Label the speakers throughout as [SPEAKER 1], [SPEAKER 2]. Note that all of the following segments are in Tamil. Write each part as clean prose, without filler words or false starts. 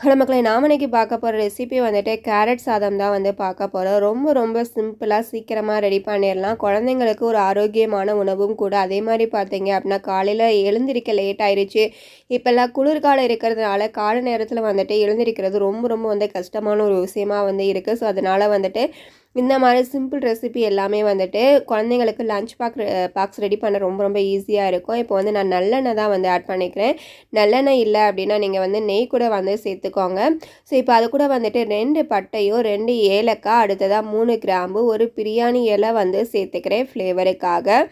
[SPEAKER 1] ஹலோ மக்களே, நாம இன்னைக்கு பார்க்க போகிற ரெசிபி வந்துட்டு கேரட் சாதம் தான் வந்து பார்க்க போகிறோம். ரொம்ப ரொம்ப சிம்பிளாக சீக்கிரமாக ரெடி பண்ணிடலாம். குழந்தைங்களுக்கு ஒரு ஆரோக்கியமான உணவும் கூட. அதே மாதிரி பார்த்தீங்க அப்படின்னா காலையில் எழுந்திருக்க லேட் ஆயிடுச்சு. இப்போல்லாம் குளிர்காலம் இருக்கிறதுனால காலை நேரத்தில் வந்துட்டு எழுந்திருக்கிறது ரொம்ப ரொம்ப வந்து கஷ்டமான ஒரு விஷயமா வந்து இருக்குது. ஸோ அதனால் வந்துட்டு இந்த மாதிரி சிம்பிள் ரெசிபி எல்லாமே வந்துட்டு குழந்தைங்களுக்கு லஞ்ச் பாக்ஸ் ரெடி பண்ண ரொம்ப ரொம்ப ஈஸியாக இருக்கும். இப்போ வந்து நான் நல்லெண்ணெய் தான் வந்து ஆட் பண்ணிக்கிறேன். நல்லெண்ணெய் இல்லை அப்படின்னா நீங்கள் வந்து நெய் கூட வந்து சேர்த்துக்கோங்க. ஸோ இப்போ அது கூட வந்துட்டு 2 பட்டையும் 2 ஏலக்காய், அடுத்ததாக 3 கிராம்பு, ஒரு பிரியாணி இலை வந்து சேர்த்துக்கிறேன் ஃப்ளேவருக்காக.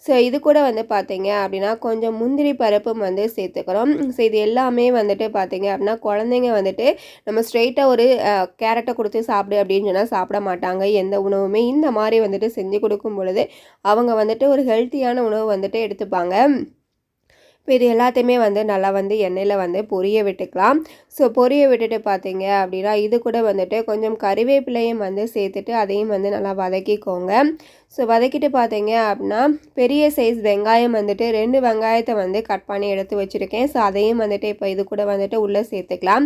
[SPEAKER 1] ஸோ இது கூட வந்து பார்த்தீங்க அப்படின்னா கொஞ்சம் முந்திரி பருப்பும் வந்து சேர்த்துக்கிறோம். ஸோ இது எல்லாமே வந்துட்டு பார்த்தீங்க அப்படின்னா குழந்தைங்க வந்துட்டு நம்ம ஸ்ட்ரெயிட்டாக ஒரு கேரட்டை கொடுத்து சாப்பிடு அப்படின்னு சொன்னால் சாப்பிட மாட்டாங்க. எந்த உணவுமே இந்த மாதிரி வந்துட்டு செஞ்சு கொடுக்கும் பொழுது அவங்க வந்துட்டு ஒரு ஹெல்த்தியான உணவு வந்துட்டு எடுத்துப்பாங்க. இப்போ இது எல்லாத்தையுமே வந்து நல்லா வந்து எண்ணெயில் வந்து பொரிய விட்டுக்கலாம். ஸோ பொரிய விட்டுட்டு பார்த்தீங்க அப்படின்னா இது கூட வந்துட்டு கொஞ்சம் கறிவேப்பிலையும் வந்து சேர்த்துட்டு அதையும் வந்து நல்லா வதக்கிக்கோங்க. ஸோ வதக்கிட்டு பார்த்தீங்க அப்படின்னா பெரிய சைஸ் வெங்காயம் வந்துட்டு 2 வெங்காயத்தை வந்து கட் பண்ணி எடுத்து வச்சுருக்கேன். ஸோ அதையும் வந்துட்டு இப்போ இது கூட வந்துட்டு உள்ளே சேர்த்துக்கலாம்.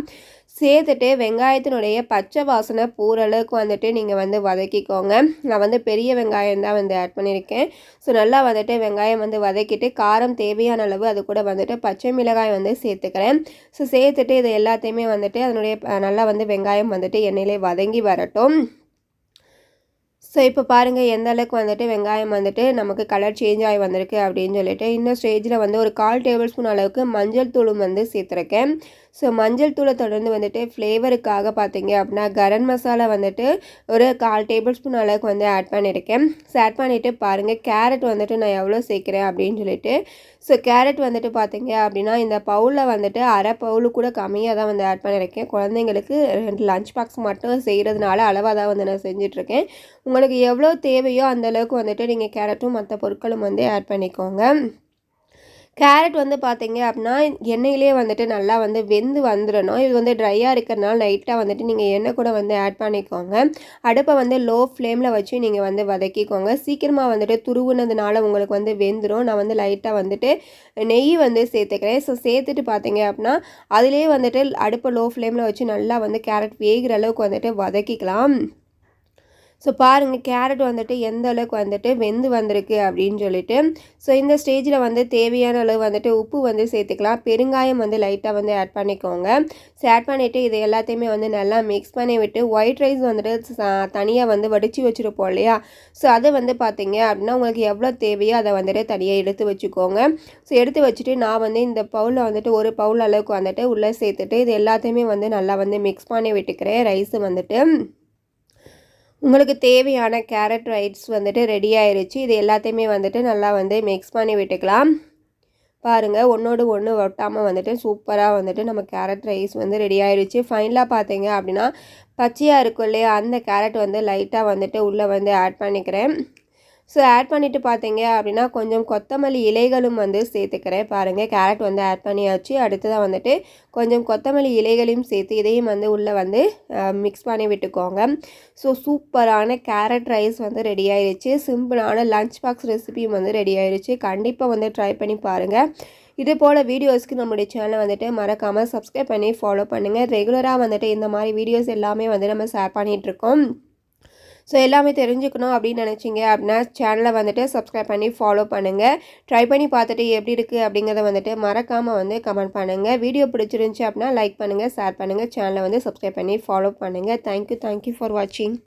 [SPEAKER 1] சேர்த்துட்டு வெங்காயத்தினுடைய பச்சை வாசனை போகிற அளவுக்கு வந்துட்டு நீங்கள் வந்து வதக்கிக்கோங்க. நான் வந்து பெரிய வெங்காயம் தான் வந்து ஆட் பண்ணியிருக்கேன். ஸோ நல்லா வந்துட்டு வெங்காயம் வந்து வதக்கிட்டு காரம் தேவையான அளவு அது கூட வந்துட்டு பச்சை மிளகாய் வந்து சேர்த்துக்கிறேன். ஸோ சேர்த்துட்டு இது எல்லாத்தையுமே வந்துட்டு அதனுடைய நல்லா வந்து வெங்காயம் வந்துட்டு எண்ணெயிலே வதங்கி வரட்டும். ஸோ இப்போ பாருங்கள் எந்த அளவுக்கு வந்துட்டு வெங்காயம் வந்துட்டு நமக்கு கலர் சேஞ்ச் ஆகி வந்திருக்கு அப்படின்னு சொல்லிட்டு இந்த ஸ்டேஜில் வந்து ஒரு 1/4 டேபிள் ஸ்பூன் அளவுக்கு மஞ்சள் தூளும் வந்து சேர்த்துருக்கேன். ஸோ மஞ்சள் தூளை தொடர்ந்து வந்துட்டு ஃப்ளேவருக்காக பார்த்தீங்க அப்படின்னா கரம் மசாலா வந்துட்டு ஒரு 1/4 டேபிள் ஸ்பூன் அளவுக்கு வந்து ஆட் பண்ணியிருக்கேன். ஸோ ஆட் பண்ணிவிட்டு பாருங்கள் கேரட் வந்துட்டு நான் எவ்வளோ சேர்க்குறேன் அப்படின்னு சொல்லிட்டு. ஸோ கேரட் வந்துட்டு பார்த்தீங்க அப்படின்னா இந்த பவுலில் வந்துட்டு அரை பவுலு கூட கம்மியாக தான் வந்து ஆட் பண்ணியிருக்கேன். குழந்தைங்களுக்கு 2 லஞ்ச் பாக்ஸ் மட்டும் செய்கிறதுனால அளவாக தான் வந்து நான் செஞ்சிட்ருக்கேன். உங்களுக்கு எவ்வளோ தேவையோ அந்தளவுக்கு வந்துட்டு நீங்கள் கேரட்டும் மற்ற பொருட்களும் வந்து ஆட் பண்ணிக்கோங்க. கேரட் வந்து பார்த்தீங்க அப்படின்னா எண்ணெயிலே வந்துட்டு நல்லா வந்து வெந்து வந்துடணும். இது வந்து ட்ரையாக இருக்கிறதுனால லைட்டாக வந்துட்டு நீங்கள் எண்ணெய் கூட வந்து ஆட் பண்ணிக்கோங்க. அடுப்பை வந்து லோ ஃப்ளேமில் வச்சு நீங்கள் வந்து வதக்கிக்கோங்க. சீக்கிரமாக வந்துட்டு துருவுனதுனால உங்களுக்கு வந்து வெந்துடும். நான் வந்து லைட்டாக வந்துட்டு நெய் வந்து சேர்த்துக்கிறேன். ஸோ சேர்த்துட்டு பார்த்தீங்க அப்படின்னா அதிலே வந்துட்டு அடுப்பை லோ ஃப்ளேமில் வச்சு நல்லா வந்து கேரட் வேகிற அளவுக்கு வந்துட்டு வதக்கிக்கலாம். ஸோ பாருங்கள் கேரட் வந்துட்டு எந்த அளவுக்கு வந்துட்டு வெந்து வந்திருக்கு அப்படின்னு சொல்லிட்டு. ஸோ இந்த ஸ்டேஜில் வந்து தேவையான அளவு வந்துட்டு உப்பு வந்து சேர்த்துக்கலாம். பெருங்காயம் வந்து லைட்டாக வந்து ஆட் பண்ணிக்கோங்க. ஸோ ஆட் பண்ணிவிட்டு இது எல்லாத்தையுமே வந்து நல்லா மிக்ஸ் பண்ணி விட்டு ஒயிட் ரைஸ் வந்துட்டு தனியாக வந்து வடித்து வச்சுருப்போம் இல்லையா. ஸோ அதை வந்து பார்த்தீங்க அப்படின்னா உங்களுக்கு எவ்வளோ தேவையோ அதை வந்துட்டு தனியாக எடுத்து வச்சுக்கோங்க. ஸோ எடுத்து வச்சுட்டு நான் வந்து இந்த பவுலில் வந்துட்டு ஒரு பவுல் அளவுக்கு வந்துட்டு உள்ளே சேர்த்துட்டு இது எல்லாத்தையுமே வந்து நல்லா வந்து மிக்ஸ் பண்ணி விட்டுக்கிறேன். ரைஸு வந்துட்டு உங்களுக்கு தேவையான கேரட் ரைஸ் வந்துட்டு ரெடி ஆயிடுச்சு. இது எல்லாத்தையுமே வந்துட்டு நல்லா வந்து மிக்ஸ் பண்ணி விட்டுக்கலாம். பாருங்கள் ஒன்றோடு ஒன்று ஒட்டாமல் வந்துட்டு சூப்பராக வந்துட்டு நம்ம கேரட் ரைஸ் வந்து ரெடி ஆயிடுச்சு. ஃபைனலாக பார்த்தீங்க அப்படின்னா பச்சையாக இருக்கும் இல்லையா அந்த கேரட் வந்து லைட்டாக வந்துட்டு உள்ளே வந்து ஆட் பண்ணிக்கிறேன். ஸோ ஆட் பண்ணிவிட்டு பார்த்தீங்க அப்படின்னா கொஞ்சம் கொத்தமல்லி இலைகளும் வந்து சேர்த்துக்கிறேன். பாருங்கள் கேரட் வந்து ஆட் பண்ணியாச்சு. அடுத்ததாக வந்துட்டு கொஞ்சம் கொத்தமல்லி இலைகளையும் சேர்த்து இதையும் வந்து உள்ளே வந்து மிக்ஸ் பண்ணி விட்டுக்கோங்க. ஸோ சூப்பரான கேரட் ரைஸ் வந்து ரெடி ஆயிடுச்சு. சிம்பிளான லஞ்ச் பாக்ஸ் ரெசிபியும் வந்து ரெடி ஆயிடுச்சு. கண்டிப்பாக வந்து ட்ரை பண்ணி பாருங்கள். இது போல் வீடியோஸ்க்கு நம்மளுடைய சேனலை வந்துட்டு மறக்காமல் சப்ஸ்கிரைப் பண்ணி ஃபாலோ பண்ணுங்கள். ரெகுலராக வந்துட்டு இந்த மாதிரி வீடியோஸ் எல்லாமே வந்து நம்ம ஷேர் பண்ணிகிட்ருக்கோம். ஸோ எல்லாமே தெரிஞ்சுக்கணும் அப்படின்னு நினச்சிங்க அப்படின்னா சேனலை வந்துட்டு சப்ஸ்கிரைப் பண்ணி ஃபாலோ பண்ணுங்கள். ட்ரை பண்ணி பார்த்துட்டு எப்படி இருக்குது அப்படிங்கிறத வந்துட்டு மறக்காமல் வந்து கமெண்ட் பண்ணுங்கள். வீடியோ பிடிச்சிருந்துச்சி அப்படின்னா லைக் பண்ணுங்கள், ஷேர் பண்ணுங்கள், சேனலை வந்து சப்ஸ்கிரைப் பண்ணி ஃபாலோ பண்ணுங்கள். தேங்க்யூ ஃபார் வாட்சிங்.